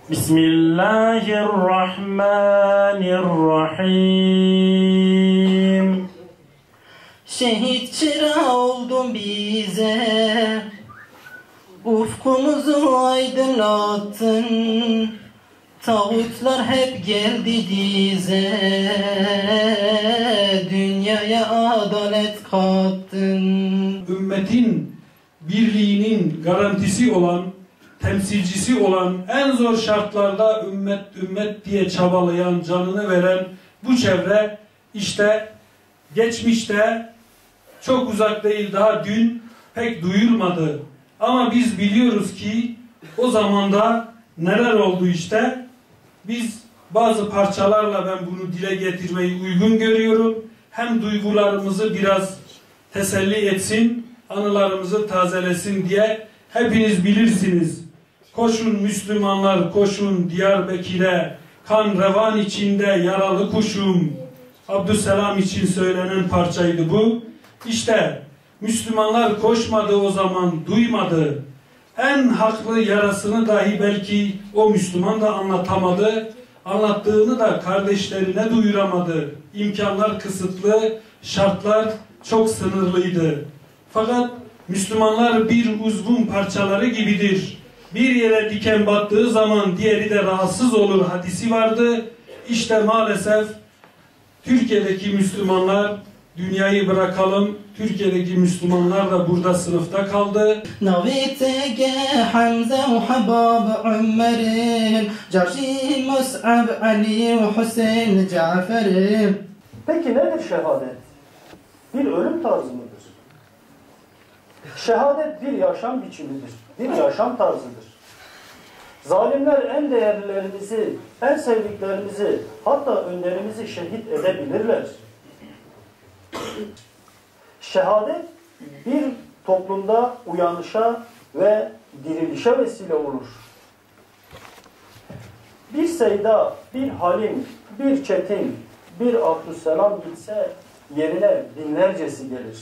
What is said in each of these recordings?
Bismillahirrahmanirrahim. Şehit çırağı oldun bize, ufkumuzu aydınlattın. Tağutlar hep geldi dize, dünyaya adalet kattın. Ümmetin birliğinin garantisi olan, temsilcisi olan, en zor şartlarda ümmet diye çabalayan, canını veren bu çevre işte geçmişte, çok uzak değil, daha dün pek duyulmadı. Ama biz biliyoruz ki o zamanda neler oldu işte. Biz bazı parçalarla ben bunu dile getirmeyi uygun görüyorum. Hem duygularımızı biraz teselli etsin, anılarımızı tazelesin diye. Hepiniz bilirsiniz. Koşun Müslümanlar koşun Diyarbakır'a, kan revan içinde yaralı kuşum. Abdüsselam için söylenen parçaydı bu. İşte Müslümanlar koşmadı o zaman, duymadı. En haklı yarasını dahi belki o Müslüman da anlatamadı. Anlattığını da kardeşlerine duyuramadı. İmkanlar kısıtlı, şartlar çok sınırlıydı. Fakat Müslümanlar bir uzvun parçaları gibidir. Bir yere diken battığı zaman diğeri de rahatsız olur hadisi vardı. İşte maalesef Türkiye'deki Müslümanlar, dünyayı bırakalım, Türkiye'deki Müslümanlar da burada sınıfta kaldı. Navitege Hamza ve Habab Ömer'in, Caci Mus'ab Ali ve Hüseyin Cafer'in. Peki nedir şehadet? Bir ölüm tarzı mıdır? Şehadet bir yaşam biçimidir, bir yaşam tarzıdır. Zalimler en değerlilerimizi, en sevdiklerimizi, hatta önderimizi şehit edebilirler. Şehadet bir toplumda uyanışa ve dirilişe vesile olur. Bir Seyda, bir Halim, bir Çetin, bir Abdüsselam gitse yerine binlercesi gelir.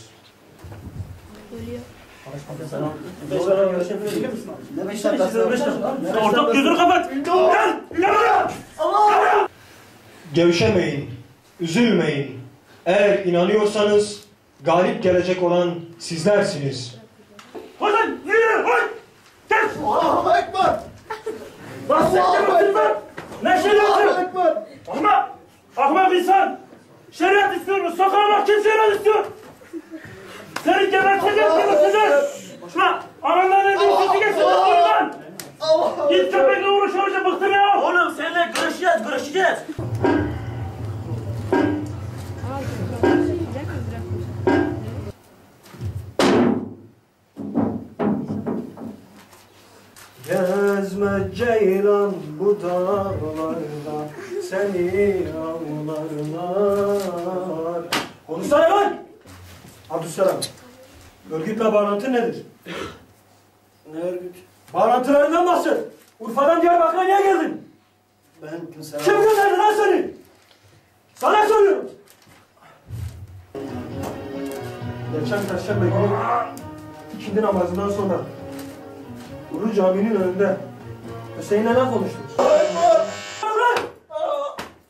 Ortak gözünü kapat. Gevşemeyin, üzülmeyin. Eğer inanıyorsanız galip gelecek olan sizlersiniz. Hadi yürü, hadi. Gel. Allahu Ekber! Allahu Ekber! Ne şeriatı? Ekber! Ahmak insan. Şeriat istiyor mu? Sokağa bak, kim şeriat istiyor? Seni geberteceğiz, Şuna, anandan ne diyorsun? Geçsin lan! Git köpekle uğraş önce, bıktım ya! Oğlum seninle görüşeceğiz. Gezme ceylan bu dağlarda, seni avlarlar. Konuşsana lan! Abdüsselam, örgütle bağlantı nedir? Ne örgüt? Bağlantılarından bahset. Urfa'dan Diyarbakır'a niye geldin? Ben kimse... Kim gönderdi lan seni? Sana soruyorum. Geçen Perşembe günü ikindi namazından sonra Ulu Cami'nin önünde Hüseyin'le ne konuştunuz?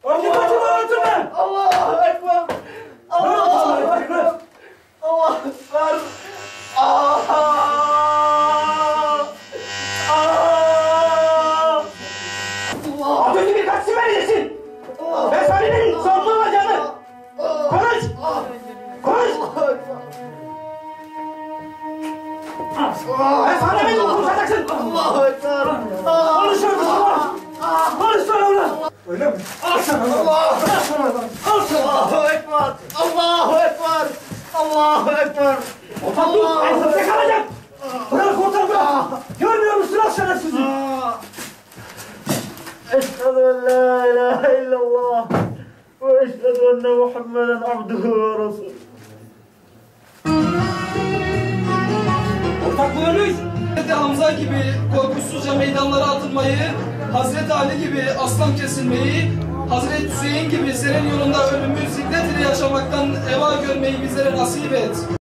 Örgüt'teki bağlantı ne? Allahu Ekber! Allahu Ekber! Allahu Ekber! Atölyü bir kaç siberlisin! Ben Salih'in sonlu olacağını! Konuş! Konuş! Ben Salih'in konuşacaksın! Allahu Ekber! Konuş lan! Konuş lan! Öyle mi? Al sana! Allahu Ekber! Allahu Ekber! Allahu Ekber! Otan dur! Ayakta kalacak! Bırak ortalığı bırak! Görmüyor musun lan şerefsizi? Eşhedü en la ilahe illallah ve eşhedü enne Muhammeden abduhu ve resulü. Ortak buyurmuş. Hazreti Hamza gibi korkusuzca meydanlara atılmayı, Hazreti Ali gibi aslan kesilmeyi, Hazreti Hüseyin gibi senin yolunda ölümü zillet ile yaşamaktan eva görmeyi bizlere nasip et.